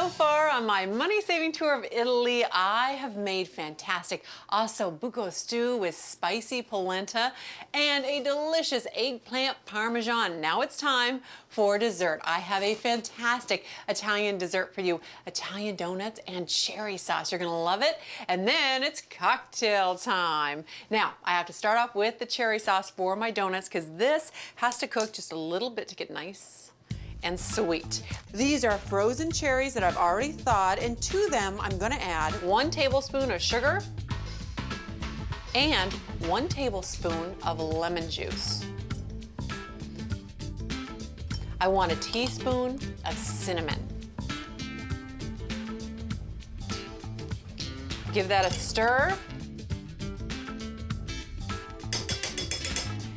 So far on my money-saving tour of Italy, I have made fantastic ossobuco stew with spicy polenta and a delicious eggplant parmesan. Now it's time for dessert. I have a fantastic Italian dessert for you. Italian donuts and cherry sauce. You're gonna love it. And then it's cocktail time. Now, I have to start off with the cherry sauce for my donuts because this has to cook just a little bit to get nice and sweet. These are frozen cherries that I've already thawed, and to them I'm gonna add 1 tablespoon of sugar and 1 tablespoon of lemon juice. I want a teaspoon of cinnamon. Give that a stir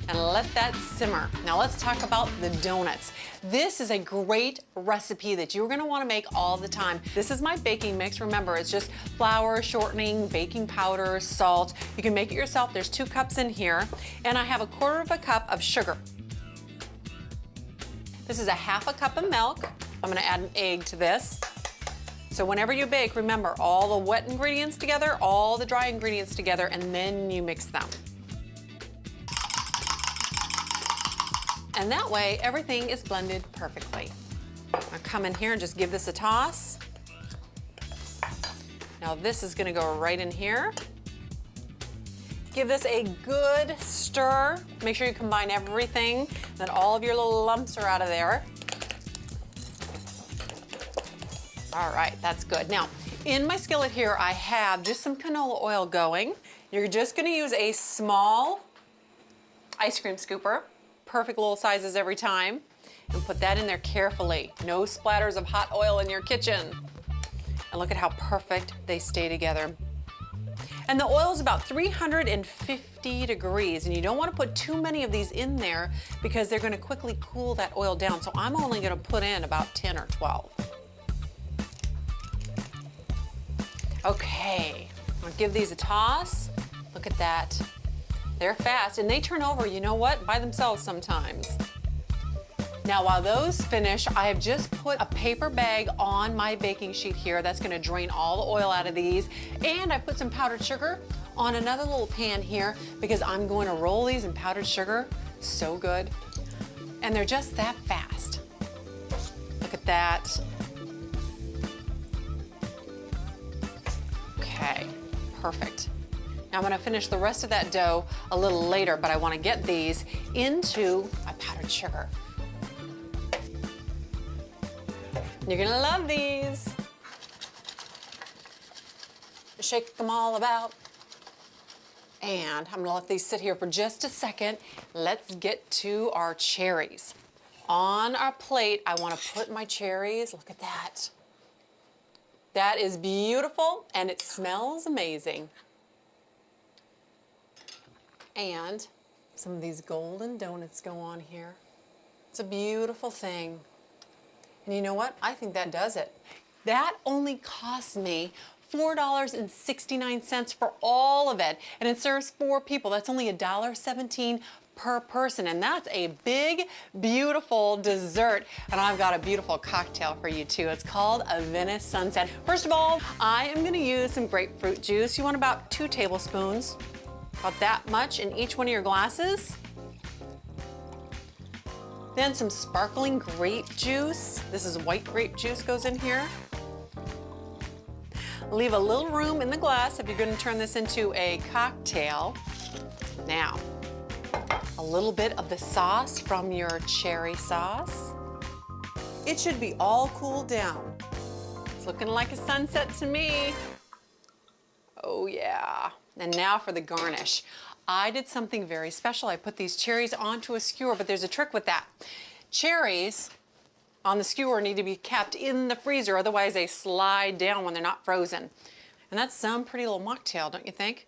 and let that simmer. Now let's talk about the donuts. This is a great recipe that you're gonna wanna make all the time. This is my baking mix. Remember, it's just flour, shortening, baking powder, salt. You can make it yourself. There's 2 cups in here. And I have 1/4 cup of sugar. This is 1/2 cup of milk. I'm gonna add an egg to this. So whenever you bake, remember all the wet ingredients together, all the dry ingredients together, and then you mix them. And that way, everything is blended perfectly. I'll come in here and just give this a toss. Now this is gonna go right in here. Give this a good stir. Make sure you combine everything, that all of your little lumps are out of there. All right, that's good. Now, in my skillet here, I have just some canola oil going. You're just gonna use a small ice cream scooper. Perfect little sizes every time, and put that in there carefully. No splatters of hot oil in your kitchen. And look at how perfect they stay together. And the oil is about 350 degrees, and you don't want to put too many of these in there because they're going to quickly cool that oil down. So I'm only going to put in about 10 or 12. Okay, I'll give these a toss. Look at that. They're fast, and they turn over, you know what, by themselves sometimes. Now, while those finish, I have just put a paper bag on my baking sheet here. That's gonna drain all the oil out of these. And I put some powdered sugar on another little pan here because I'm going to roll these in powdered sugar. So good. And they're just that fast. Look at that. Okay, perfect. Now I'm gonna finish the rest of that dough a little later, but I wanna get these into my powdered sugar. You're gonna love these. Shake them all about. And I'm gonna let these sit here for just a second. Let's get to our cherries. On our plate, I wanna put my cherries. Look at that. That is beautiful, and it smells amazing. And some of these golden donuts go on here. It's a beautiful thing. And you know what? I think that does it. That only cost me $4.69 for all of it. And it serves 4 people. That's only $1.17 per person. And that's a big, beautiful dessert. And I've got a beautiful cocktail for you too. It's called a Venice Sunset. First of all, I am gonna use some grapefruit juice. You want about 2 tablespoons. About that much in each one of your glasses. Then some sparkling grape juice. This is white grape juice goes in here. Leave a little room in the glass if you're going to turn this into a cocktail. Now, a little bit of the sauce from your cherry sauce. It should be all cooled down. It's looking like a sunset to me. Oh yeah. And now for the garnish. I did something very special. I put these cherries onto a skewer, but there's a trick with that. Cherries on the skewer need to be kept in the freezer, otherwise they slide down when they're not frozen. And that's some pretty little mocktail, don't you think?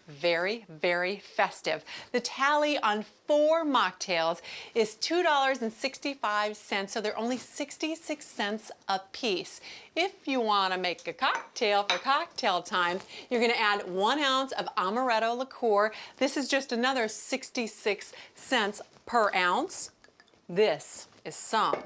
Very, very festive. The tally on 4 mocktails is $2.65, so they're only 66 cents a piece. If you want to make a cocktail for cocktail time, you're going to add 1 ounce of amaretto liqueur. This is just another 66 cents per ounce. This is some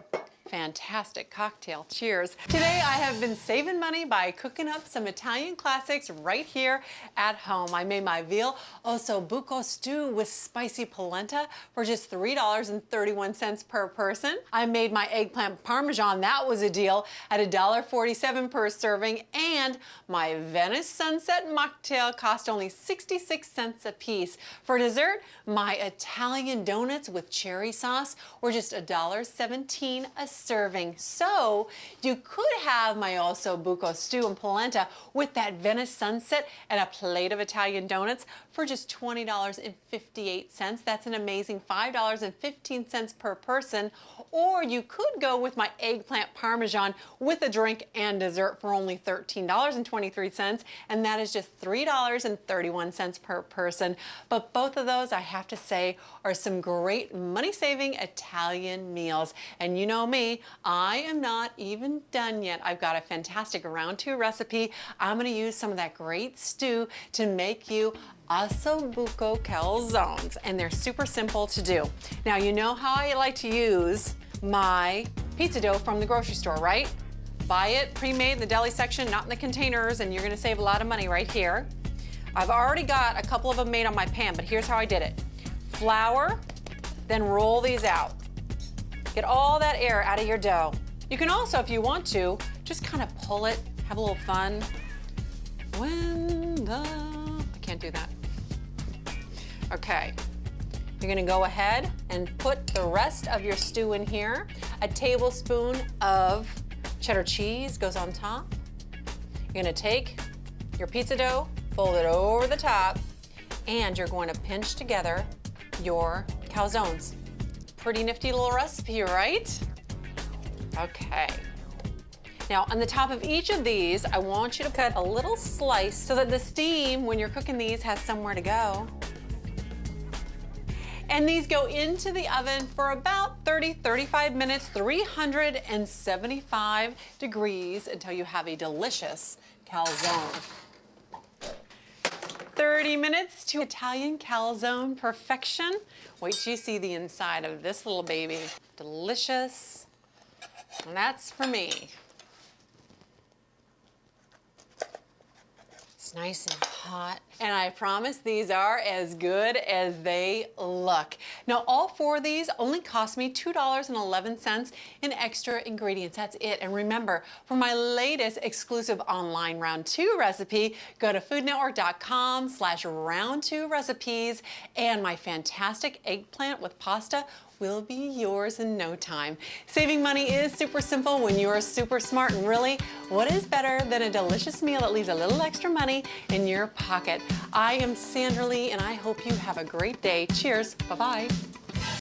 fantastic cocktail. Cheers. Today I have been saving money by cooking up some Italian classics right here at home. I made my veal ossobuco stew with spicy polenta for just $3.31 per person. I made my eggplant parmesan, that was a deal, at $1.47 per serving, and my Venice sunset mocktail cost only 66 cents a piece. For dessert, my Italian donuts with cherry sauce were just $1.17 a serving. So you could have my ossobuco stew and polenta with that Venice sunset and a plate of Italian donuts for just $20.58. That's an amazing $5.15 per person. Or you could go with my eggplant parmesan with a drink and dessert for only $13.23, and that is just $3.31 per person. But both of those, I have to say, are some great money-saving Italian meals. And you know me, I am not even done yet. I've got a fantastic round 2 recipe. I'm going to use some of that great stew to make you ossobuco calzones, and they're super simple to do. Now, you know how I like to use my pizza dough from the grocery store, right? Buy it pre-made in the deli section, not in the containers, and you're gonna save a lot of money right here. I've already got a couple of them made on my pan, but here's how I did it. Flour, then roll these out. Get all that air out of your dough. You can also, if you want to, just kind of pull it, have a little fun. I can't do that. Okay. You're gonna go ahead and put the rest of your stew in here. A tablespoon of cheddar cheese goes on top. You're gonna take your pizza dough, fold it over the top, and you're going to pinch together your calzones. Pretty nifty little recipe, right? Okay. Now, on the top of each of these, I want you to cut a little slice so that the steam, when you're cooking these, has somewhere to go. And these go into the oven for about 30-35 minutes, 375 degrees, until you have a delicious calzone. 30 minutes to Italian calzone perfection. Wait till you see the inside of this little baby. Delicious. And that's for me. It's nice and hot, and I promise these are as good as they look. Now, all 4 of these only cost me $2.11 in extra ingredients. That's it. And remember, for my latest exclusive online round 2 recipe, go to foodnetwork.com/round2recipes, and my fantastic eggplant with pasta will be yours in no time. Saving money is super simple when you're super smart, and really, what is better than a delicious meal that leaves a little extra money in your pocket? I am Sandra Lee, and I hope you have a great day. Cheers. Bye-bye.